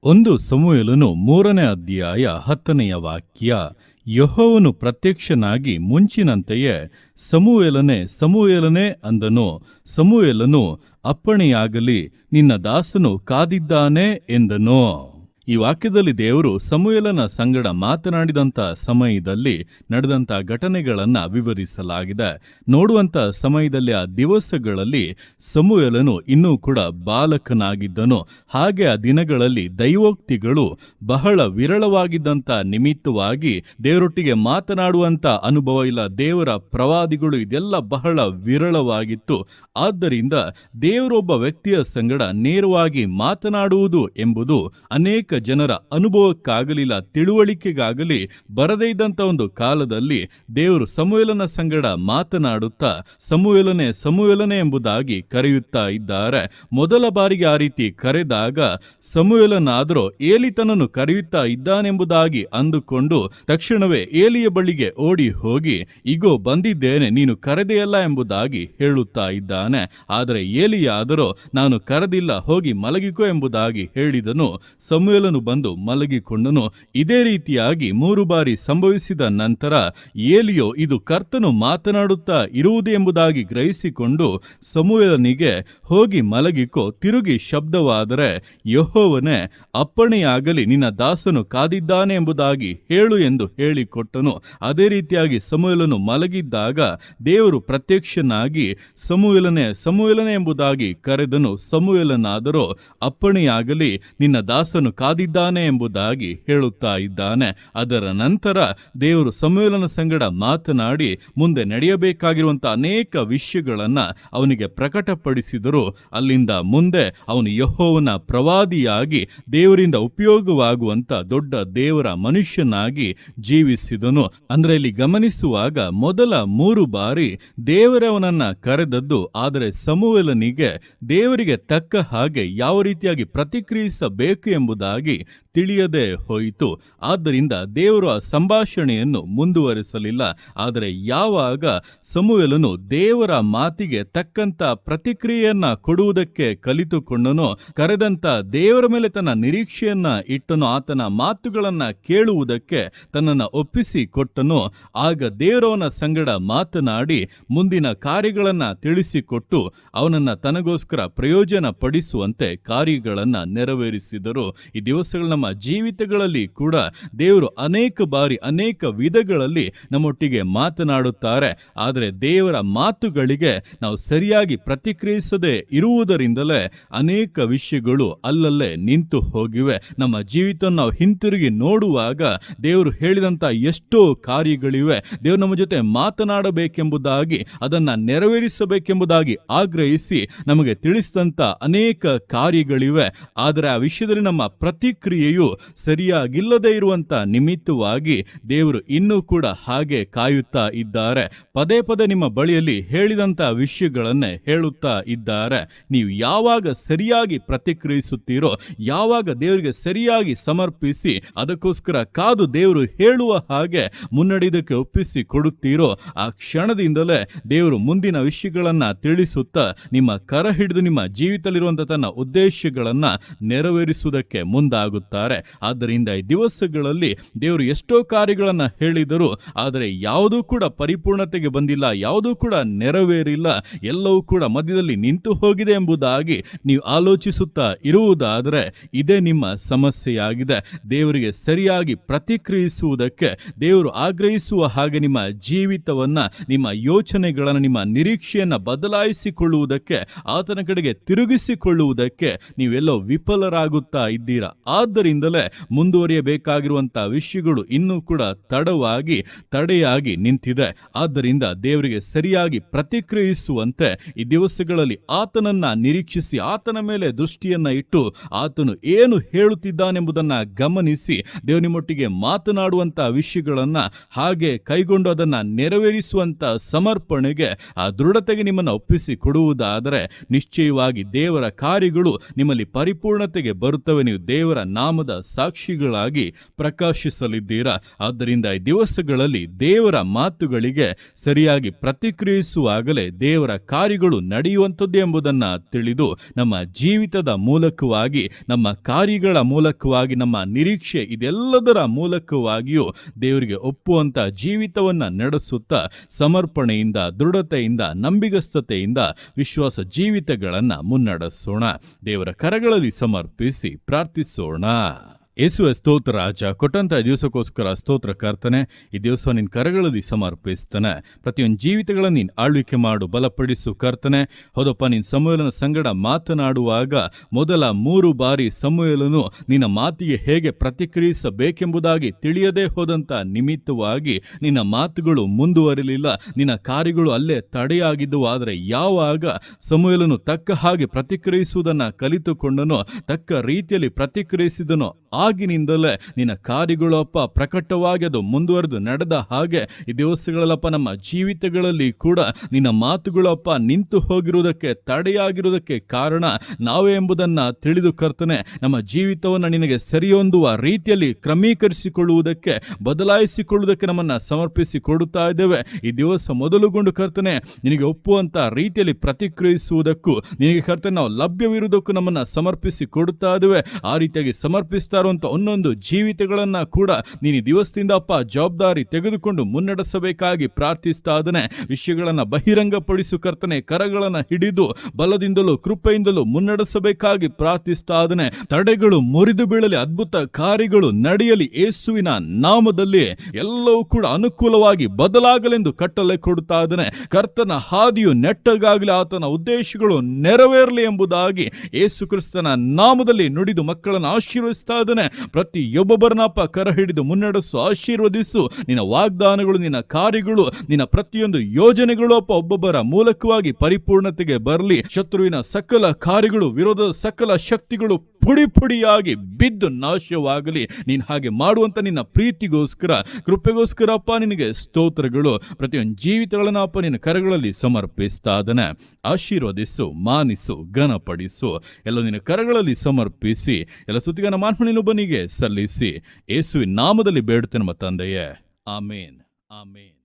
ಒಂದು ಸಮುವೇಲನು 3ನೇ ಅಧ್ಯಾಯ 10ನೆಯ ವಾಕ್ಯ. ಯೆಹೋವನು ಪ್ರತ್ಯಕ್ಷನಾಗಿ ಮುಂಚಿನಂತೆಯೇ ಸಮುವೇಲನೇ ಸಮುವೇಲನೇ ಅಂದನು. ಸಮುವೇಲನು, ಅಪ್ಪಣೆಯಾಗಲಿ, ನಿನ್ನ ದಾಸನು ಕಾದಿದ್ದಾನೆ ಎಂದನು. ಈ ವಾಕ್ಯದಲ್ಲಿ ದೇವರು ಸಮುವೇಲನ ಸಂಗಡ ಮಾತನಾಡಿದಂಥ ಸಮಯದಲ್ಲಿ ನಡೆದಂಥ ಘಟನೆಗಳನ್ನು ವಿವರಿಸಲಾಗಿದೆ. ನೋಡುವಂಥ ಸಮಯದಲ್ಲಿ ಆ ದಿವಸಗಳಲ್ಲಿ ಸಮುವೇಲನು ಇನ್ನೂ ಕೂಡ ಬಾಲಕನಾಗಿದ್ದನು. ಹಾಗೆ ಆ ದಿನಗಳಲ್ಲಿ ದೈವೋಕ್ತಿಗಳು ಬಹಳ ವಿರಳವಾಗಿದ್ದಂಥ ನಿಮಿತ್ತವಾಗಿ ದೇವರೊಟ್ಟಿಗೆ ಮಾತನಾಡುವಂಥ ಅನುಭವ ಇಲ್ಲ. ದೇವರ ಪ್ರವಾದಿಗಳು ಇದೆಲ್ಲ ಬಹಳ ವಿರಳವಾಗಿತ್ತು. ಆದ್ದರಿಂದ ದೇವರೊಬ್ಬ ವ್ಯಕ್ತಿಯ ಸಂಗಡ ನೇರವಾಗಿ ಮಾತನಾಡುವುದು ಎಂಬುದು ಅನೇಕ ಜನರ ಅನುಭವಕ್ಕಾಗಲಿಲ್ಲ, ತಿಳುವಳಿಕೆಗಾಗಲಿ ಬರದೇ ಇದ್ದಂಥ ಒಂದು ಕಾಲದಲ್ಲಿ ದೇವರು ಸಮುವೇಲನ ಸಂಗಡ ಮಾತನಾಡುತ್ತಾ ಸಮುವೇಲನೇ ಸಮುವೇಲನೇ ಎಂಬುದಾಗಿ ಕರೆಯುತ್ತಾ ಇದ್ದಾರೆ. ಮೊದಲ ಬಾರಿಗೆ ಆ ರೀತಿ ಕರೆದಾಗ ಸಮುವೇಲನಾದರೂ ಏಲಿ ತನ್ನನ್ನು ಕರೆಯುತ್ತಾ ಇದ್ದಾನೆಂಬುದಾಗಿ ಅಂದುಕೊಂಡು ತಕ್ಷಣವೇ ಏಲಿಯ ಬಳಿಗೆ ಓಡಿ ಹೋಗಿ, ಇಗೋ ಬಂದಿದ್ದೇನೆ, ನೀನು ಕರೆದೆಯಲ್ಲ ಎಂಬುದಾಗಿ ಹೇಳುತ್ತಾ ಇದ್ದಾನೆ. ಆದರೆ ಏಲಿಯಾದರೂ ನಾನು ಕರೆದಿಲ್ಲ, ಹೋಗಿ ಮಲಗಿಕೋ ಎಂಬುದಾಗಿ ಹೇಳಿದನು. ಸಮುವೇಲನು ಬಂದು ಮಲಗಿಕೊಂಡನು. ಇದೇ ರೀತಿಯಾಗಿ 3 ಬಾರಿ ಸಂಭವಿಸಿದ ನಂತರ ಏಲಿಯೋ ಇದು ಕರ್ತನು ಮಾತನಾಡುತ್ತಾ ಇರುವುದು ಎಂಬುದಾಗಿ ಗ್ರಹಿಸಿಕೊಂಡು ಸಮುವೇಲನಿಗೆ, ಹೋಗಿ ಮಲಗಿಕೋ, ತಿರುಗಿ ಶಬ್ದವಾದರೆ ಯೆಹೋವನೇ, ಅಪ್ಪಣೆಯಾಗಲಿ, ನಿನ್ನ ದಾಸನು ಕಾದಿದ್ದಾನೆ ಎಂಬುದಾಗಿ ಹೇಳು ಎಂದು ಹೇಳಿಕೊಟ್ಟನು. ಅದೇ ರೀತಿಯಾಗಿ ಸಮುವೇಲನು ಮಲಗಿದ್ದಾಗ ದೇವರು ಪ್ರತ್ಯಕ್ಷನಾಗಿ ಸಮುವೇಲನೇ ಸಮುವೇಲನೇ ಎಂಬುದಾಗಿ ಕರೆದನು. ಸಮುವೇಲನಾದರೂ ಅಪ್ಪಣೆಯಾಗಲಿ, ನಿನ್ನ ದಾಸನು ಕಾದಿದ್ದಾನೆ ಎಂಬುದಾಗಿ ಹೇಳುತ್ತಾ ಇದ್ದಾನೆ. ಅದರ ನಂತರ ದೇವರು ಸಮುವೇಲನ ಸಂಗಡ ಮಾತನಾಡಿ ಮುಂದೆ ನಡೆಯಬೇಕಾಗಿರುವಂಥ ಅನೇಕ ವಿಷಯಗಳನ್ನು ಅವನಿಗೆ ಪ್ರಕಟಪಡಿಸಿದರು. ಅಲ್ಲಿಂದ ಮುಂದೆ ಅವನು ಯೆಹೋವನ ಪ್ರವಾದಿಯಾಗಿ ದೇವರಿಂದ ಉಪಯೋಗವಾಗುವಂಥ ದೊಡ್ಡ ದೇವರ ಮನುಷ್ಯನಾಗಿ ಜೀವಿಸಿದನು. ಅಂದರೆ ಇಲ್ಲಿ ಗಮನಿಸುವಾಗ ಮೊದಲ 3 ಬಾರಿ ದೇವರವನನ್ನ ಕರೆದದ್ದು, ಆದರೆ ಸಮುವೇಲನಿಗೆ ದೇವರಿಗೆ ತಕ್ಕ ಹಾಗೆ ಯಾವ ರೀತಿಯಾಗಿ ಪ್ರತಿಕ್ರಿಯಿಸಬೇಕು ಎಂಬುದಾಗಿ ತಿಳಿಯದೆ ಹೋಯಿತು. ಆದ್ದರಿಂದ ದೇವರು ಆ ಸಂಭಾಷಣೆಯನ್ನು ಮುಂದುವರಿಸಲಿಲ್ಲ. ಆದರೆ ಯಾವಾಗ ಸಮುವೇಲನು ದೇವರ ಮಾತಿಗೆ ತಕ್ಕಂತ ಪ್ರತಿಕ್ರಿಯೆಯನ್ನ ಕೊಡುವುದಕ್ಕೆ ಕಲಿತುಕೊಂಡನೋ, ಕರೆದಂತ ದೇವರ ಮೇಲೆ ತನ್ನ ನಿರೀಕ್ಷೆಯನ್ನ ಇಟ್ಟನೋ, ಆತನ ಮಾತುಗಳನ್ನ ಕೇಳುವುದಕ್ಕೆ ತನ್ನನ್ನು ಒಪ್ಪಿಸಿ ಕೊಟ್ಟನೋ, ಆಗ ದೇವರವನ ಸಂಗಡ ಮಾತನಾಡಿ ಮುಂದಿನ ಕಾರ್ಯಗಳನ್ನ ತಿಳಿಸಿಕೊಟ್ಟು ಅವನನ್ನ ತನಗೋಸ್ಕರ ಪ್ರಯೋಜನ ಪಡಿಸುವಂತೆ ಕಾರ್ಯಗಳನ್ನ ನೆರವೇರಿಸಿದರು. ಈ ದಿವಸಗಳ ನಮ್ಮ ಜೀವಿತಗಳಲ್ಲಿ ಕೂಡ ದೇವರು ಅನೇಕ ಬಾರಿ ಅನೇಕ ವಿಧಗಳಲ್ಲಿ ನಮ್ಮೊಟ್ಟಿಗೆ ಮಾತನಾಡುತ್ತಾರೆ. ಆದರೆ ದೇವರ ಮಾತುಗಳಿಗೆ ನಾವು ಸರಿಯಾಗಿ ಪ್ರತಿಕ್ರಿಯಿಸದೆ ಇರುವುದರಿಂದಲೇ ಅನೇಕ ವಿಷಯಗಳು ಅಲ್ಲಲ್ಲೇ ನಿಂತು ಹೋಗಿವೆ. ನಮ್ಮ ಜೀವಿತ ನಾವು ಹಿಂತಿರುಗಿ ನೋಡುವಾಗ ದೇವರು ಹೇಳಿದಂಥ ಎಷ್ಟೋ ಕಾರ್ಯಗಳಿವೆ. ದೇವರು ನಮ್ಮ ಜೊತೆ ಮಾತನಾಡಬೇಕೆಂಬುದಾಗಿ, ಅದನ್ನು ನೆರವೇರಿಸಬೇಕೆಂಬುದಾಗಿ ಆಗ್ರಹಿಸಿ ನಮಗೆ ತಿಳಿಸಿದಂಥ ಅನೇಕ ಕಾರ್ಯಗಳಿವೆ. ಆದರೆ ಆ ವಿಷಯದಲ್ಲಿ ನಮ್ಮ ಪ್ರತಿಕ್ರಿಯೆಯು ಸರಿಯಾಗಿಲ್ಲದೆ ಇರುವಂತ ನಿಮಿತ್ತವಾಗಿ ದೇವರು ಇನ್ನೂ ಕೂಡ ಹಾಗೆ ಕಾಯುತ್ತಾ ಇದ್ದಾರೆ. ಪದೇ ಪದೇ ನಿಮ್ಮ ಬಳಿಯಲ್ಲಿ ಹೇಳಿದಂತ ವಿಷಯಗಳನ್ನೇ ಹೇಳುತ್ತಾ ಇದ್ದಾರೆ. ನೀವು ಯಾವಾಗ ಸರಿಯಾಗಿ ಪ್ರತಿಕ್ರಿಯಿಸುತ್ತೀರೋ, ಯಾವಾಗ ದೇವರಿಗೆ ಸರಿಯಾಗಿ ಸಮರ್ಪಿಸಿ ಅದಕ್ಕೋಸ್ಕರ ಕಾದು ದೇವರು ಹೇಳುವ ಹಾಗೆ ಮುನ್ನಡೆಯೋದಕ್ಕೆ ಒಪ್ಪಿಸಿ ಕೊಡುತ್ತೀರೋ, ಆ ಕ್ಷಣದಿಂದಲೇ ದೇವರು ಮುಂದಿನ ವಿಷಯಗಳನ್ನ ತಿಳಿಸುತ್ತಾ ನಿಮ್ಮ ಕರ ಹಿಡಿದು ನಿಮ್ಮ ಜೀವಿತದಲ್ಲಿರುವಂಥ ತನ್ನ ಉದ್ದೇಶಗಳನ್ನ ನೆರವೇರಿಸುವುದಕ್ಕೆ ಮುಂದಾಗುತ್ತಾರೆ. ಆದ್ದರಿಂದ ಈ ದಿವಸಗಳಲ್ಲಿ ದೇವರು ಎಷ್ಟೋ ಕಾರ್ಯಗಳನ್ನು ಹೇಳಿದರು, ಆದರೆ ಯಾವುದೂ ಕೂಡ ಪರಿಪೂರ್ಣತೆಗೆ ಬಂದಿಲ್ಲ, ಯಾವುದೂ ಕೂಡ ನೆರವೇರಿಲ್ಲ, ಎಲ್ಲವೂ ಕೂಡ ಮಧ್ಯದಲ್ಲಿ ನಿಂತು ಹೋಗಿದೆ ಎಂಬುದಾಗಿ ನೀವು ಆಲೋಚಿಸುತ್ತಾ ಇರುವುದಾದರೆ ಇದೇ ನಿಮ್ಮ ಸಮಸ್ಯೆಯಾಗಿದೆ. ದೇವರಿಗೆ ಸರಿಯಾಗಿ ಪ್ರತಿಕ್ರಿಯಿಸುವುದಕ್ಕೆ ದೇವರು ಆಗ್ರಹಿಸುವ ಹಾಗೆ ನಿಮ್ಮ ಜೀವಿತವನ್ನ, ನಿಮ್ಮ ಯೋಚನೆಗಳನ್ನು, ನಿಮ್ಮ ನಿರೀಕ್ಷೆಯನ್ನು ಬದಲಾಯಿಸಿಕೊಳ್ಳುವುದಕ್ಕೆ, ಆತನ ಕಡೆಗೆ ತಿರುಗಿಸಿಕೊಳ್ಳುವುದಕ್ಕೆ ನೀವೆಲ್ಲೋ ವಿಫಲರಾಗುತ್ತಾ ಇದ್ದೀರಾ. ಆದ್ದರಿಂದಲೇ ಮುಂದುವರಿಯಬೇಕಾಗಿರುವಂಥ ವಿಷಯಗಳು ಇನ್ನೂ ಕೂಡ ತಡೆಯಾಗಿ ನಿಂತಿದೆ. ಆದ್ದರಿಂದ ದೇವರಿಗೆ ಸರಿಯಾಗಿ ಪ್ರತಿಕ್ರಿಯಿಸುವಂತೆ ಈ ದಿವಸಗಳಲ್ಲಿ ಆತನನ್ನ ನಿರೀಕ್ಷಿಸಿ, ಆತನ ಮೇಲೆ ದೃಷ್ಟಿಯನ್ನ ಇಟ್ಟು ಆತನು ಏನು ಹೇಳುತ್ತಿದ್ದಾನೆಂಬುದನ್ನು ಗಮನಿಸಿ ದೇವರು ನಿಮ್ಮೊಟ್ಟಿಗೆ ಮಾತನಾಡುವಂಥ ವಿಷಯಗಳನ್ನ ಹಾಗೆ ಕೈಗೊಂಡು ಅದನ್ನು ನೆರವೇರಿಸುವಂಥ ಸಮರ್ಪಣೆಗೆ, ಆ ದೃಢತೆಗೆ ನಿಮ್ಮನ್ನು ಒಪ್ಪಿಸಿ ಕೊಡುವುದಾದರೆ ನಿಶ್ಚಯವಾಗಿ ದೇವರ ಕಾರ್ಯಗಳು ನಿಮ್ಮಲ್ಲಿ ಪರಿಪೂರ್ಣತೆಗೆ ಬರುತ್ತವೆ. ನೀವು ದೇವರ ನಾಮ ನಾಮದ ಸಾಕ್ಷಿಗಳಾಗಿ ಪ್ರಕಾಶಿಸಲಿದ್ದೀರಾ. ಆದ್ದರಿಂದ ಈ ದಿವಸಗಳಲ್ಲಿ ದೇವರ ಮಾತುಗಳಿಗೆ ಸರಿಯಾಗಿ ಪ್ರತಿಕ್ರಿಯಿಸುವಾಗಲೇ ದೇವರ ಕಾರ್ಯಗಳು ನಡೆಯುವಂಥದ್ದು ಎಂಬುದನ್ನು ತಿಳಿದು ನಮ್ಮ ಜೀವಿತದ ಮೂಲಕವಾಗಿ, ನಮ್ಮ ಕಾರ್ಯಗಳ ಮೂಲಕವಾಗಿ, ನಮ್ಮ ನಿರೀಕ್ಷೆ ಇದೆಲ್ಲದರ ಮೂಲಕವಾಗಿಯೂ ದೇವರಿಗೆ ಒಪ್ಪುವಂಥ ಜೀವಿತವನ್ನು ನಡೆಸುತ್ತಾ ಸಮರ್ಪಣೆಯಿಂದ, ದೃಢತೆಯಿಂದ, ನಂಬಿಗಸ್ತತೆಯಿಂದ ವಿಶ್ವಾಸ ಜೀವಿತಗಳನ್ನು ಮುನ್ನಡೆಸೋಣ. ದೇವರ ಕರಗಳಲ್ಲಿ ಸಮರ್ಪಿಸಿ ಪ್ರಾರ್ಥಿಸೋಣ. ಯೇಸುವೆ ಸ್ತೋತ್ರ ರಾಜ, ಕೊಟ್ಟಂಥ ದಿವಸಕ್ಕೋಸ್ಕರ ಸ್ತೋತ್ರ ಕರ್ತನೆ. ಈ ದಿವಸ ನಿನ್ನ ಕರಗಳಲ್ಲಿ ಸಮರ್ಪಿಸ್ತಾನೆ. ಪ್ರತಿಯೊಂದು ಜೀವಿತಗಳನ್ನು ನೀನು ಆಳ್ವಿಕೆ ಮಾಡು, ಬಲಪಡಿಸು ಕರ್ತನೆ. ಹೌದಪ್ಪ, ನಿನ್ನ ಸಮುವೇಲನ ಸಂಗಡ ಮಾತನಾಡುವಾಗ ಮೊದಲ 3 ಬಾರಿ ಸಮುವೇಲನು ನಿನ್ನ ಮಾತಿಗೆ ಹೇಗೆ ಪ್ರತಿಕ್ರಿಯಿಸಬೇಕೆಂಬುದಾಗಿ ತಿಳಿಯದೇ ಹೋದಂಥ ನಿಮಿತ್ತವಾಗಿ ನಿನ್ನ ಮಾತುಗಳು ಮುಂದುವರಿಲಿಲ್ಲ, ನಿನ್ನ ಕಾರ್ಯಗಳು ಅಲ್ಲೇ ತಡೆಯಾಗಿದ್ದವು. ಆದರೆ ಯಾವಾಗ ಸಮುವೇಲನು ತಕ್ಕ ಹಾಗೆ ಪ್ರತಿಕ್ರಿಯಿಸುವುದನ್ನು ಕಲಿತುಕೊಂಡನೋ, ತಕ್ಕ ರೀತಿಯಲ್ಲಿ ಪ್ರತಿಕ್ರಿಯಿಸಿದನೋ, ಆಗಿನಿಂದಲೇ ನಿನ್ನ ಕಾರ್ಯಗಳು ಅಪ್ಪ ಪ್ರಕಟವಾಗಿ ಅದು ಮುಂದುವರೆದು ನಡೆದ ಹಾಗೆ ಈ ದಿವಸಗಳಲ್ಲಪ್ಪ ನಮ್ಮ ಜೀವಿತಗಳಲ್ಲಿ ಕೂಡ ನಿನ್ನ ಮಾತುಗಳು ಅಪ್ಪ ನಿಂತು ಹೋಗಿರುವುದಕ್ಕೆ, ತಡೆಯಾಗಿರುವುದಕ್ಕೆ ಕಾರಣ ನಾವೇ ಎಂಬುದನ್ನು ತಿಳಿದು ಕರ್ತನೆ, ನಮ್ಮ ಜೀವಿತವನ್ನು ನಿನಗೆ ಸರಿಯೊಂದುವ ರೀತಿಯಲ್ಲಿ ಕ್ರಮೀಕರಿಸಿಕೊಳ್ಳುವುದಕ್ಕೆ, ಬದಲಾಯಿಸಿಕೊಳ್ಳುವುದಕ್ಕೆ ನಮ್ಮನ್ನು ಸಮರ್ಪಿಸಿ ಕೊಡುತ್ತಾ ಇದ್ದೇವೆ. ಈ ದಿವಸ ಮೊದಲುಗೊಂಡು ಕರ್ತನೆ, ನಿನಗೆ ಒಪ್ಪುವಂಥ ರೀತಿಯಲ್ಲಿ ಪ್ರತಿಕ್ರಿಯಿಸುವುದಕ್ಕೂ, ನಿನಗೆ ಕರ್ತನೆ ನಾವು ಲಭ್ಯವಿರುವುದಕ್ಕೂ ನಮ್ಮನ್ನು ಸಮರ್ಪಿಸಿ ಕೊಡುತ್ತಾ ಇದ್ದೇವೆ. ಆ ರೀತಿಯಾಗಿ ಸಮರ್ಪಿಸ್ತಾ ಇರುವಂಥ ಒಂದೊಂದು ಜೀವಿತಗಳನ್ನ ಕೂಡ ನೀನು ದಿವಸದಿಂದ ಅಪ್ಪ ಜವಾಬ್ದಾರಿ ತೆಗೆದುಕೊಂಡು ಮುನ್ನಡೆಸಬೇಕಾಗಿ ಪ್ರಾರ್ಥಿಸ್ತಾ ಇದ್ದೇನೆ. ವಿಷಯಗಳನ್ನು ಬಹಿರಂಗಪಡಿಸು ಕರ್ತನೆ, ಕರಗಳನ್ನು ಹಿಡಿದು ಬಲದಿಂದಲೂ ಕೃಪೆಯಿಂದಲೂ ಮುನ್ನಡೆಸಬೇಕಾಗಿ ಪ್ರಾರ್ಥಿಸ್ತಾ ಇದ್ದೇನೆ. ತಡೆಗಳು ಮುರಿದು ಬೀಳಲಿ, ಅದ್ಭುತ ಕಾರ್ಯಗಳು ನಡೆಯಲಿ, ಯೇಸುವಿನ ನಾಮದಲ್ಲಿ ಎಲ್ಲವೂ ಕೂಡ ಅನುಕೂಲವಾಗಿ ಬದಲಾಗಲೆಂದು ಕಟ್ಟಲೆ ಕೊಡುತ್ತಾ ಇದ್ದೇನೆ. ಕರ್ತನ ಹಾದಿಯು ನೆಟ್ಟಗಾಗಲಿ, ಆತನ ಉದ್ದೇಶಗಳು ನೆರವೇರಲಿ ಎಂಬುದಾಗಿ ಯೇಸು ಕ್ರಿಸ್ತನ ನಾಮದಲ್ಲಿ ನುಡಿದು ಮಕ್ಕಳನ್ನು ಆಶೀರ್ವದಿಸ್ತಾ ಇದ್ದೇನೆ. ಪ್ರತಿಯೊಬ್ಬೊಬ್ಬರನ್ನಪ್ಪ ಕರ ಹಿಡಿದು ಮುನ್ನಡೆಸು, ಆಶೀರ್ವದಿಸು. ನಿನ್ನ ವಾಗ್ದಾನಗಳು, ನಿನ್ನ ಕಾರ್ಯಗಳು, ನಿನ್ನ ಪ್ರತಿಯೊಂದು ಯೋಜನೆಗಳು ಅಪ್ಪ ಒಬ್ಬೊಬ್ಬರ ಮೂಲಕವಾಗಿ ಪರಿಪೂರ್ಣತೆಗೆ ಬರಲಿ. ಶತ್ರುವಿನ ಸಕಲ ಕಾರ್ಯಗಳು, ವಿರೋಧದ ಸಕಲ ಶಕ್ತಿಗಳು ಪುಡಿ ಪುಡಿಯಾಗಿ ಬಿದ್ದು ನಾಶವಾಗಲಿ. ನೀನು ಹಾಗೆ ಮಾಡುವಂತ ನಿನ್ನ ಪ್ರೀತಿಗೋಸ್ಕರ, ಕೃಪೆಗೋಸ್ಕರ ಅಪ್ಪ ನಿನಗೆ ಸ್ತೋತ್ರಗಳು. ಪ್ರತಿಯೊಂದು ಜೀವಿತಗಳನ್ನ ಅಪ್ಪ ನಿನ್ನ ಕರಗಳಲ್ಲಿ ಸಮರ್ಪಿಸ್ತಾ ಇದ್ದಾನೆ. ಆಶೀರ್ವದಿಸು, ಮಾನಿಸು, ಘನಪಡಿಸು. ಎಲ್ಲ ನಿನ್ನ ಕರಗಳಲ್ಲಿ ಸಮರ್ಪಿಸಿ ಎಲ್ಲ ಸ್ತುತಿಗಾನ ಮಹಿಮೆಯನ್ನೊಬ್ಬನಿಗೆ ಸಲ್ಲಿಸಿ ಯೇಸುವಿನ ನಾಮದಲ್ಲಿ ಬೇಡುತ್ತೇನೆ ನಮ್ಮ ತಂದೆಯೇ. ಆಮೇನ್, ಆಮೇನ್.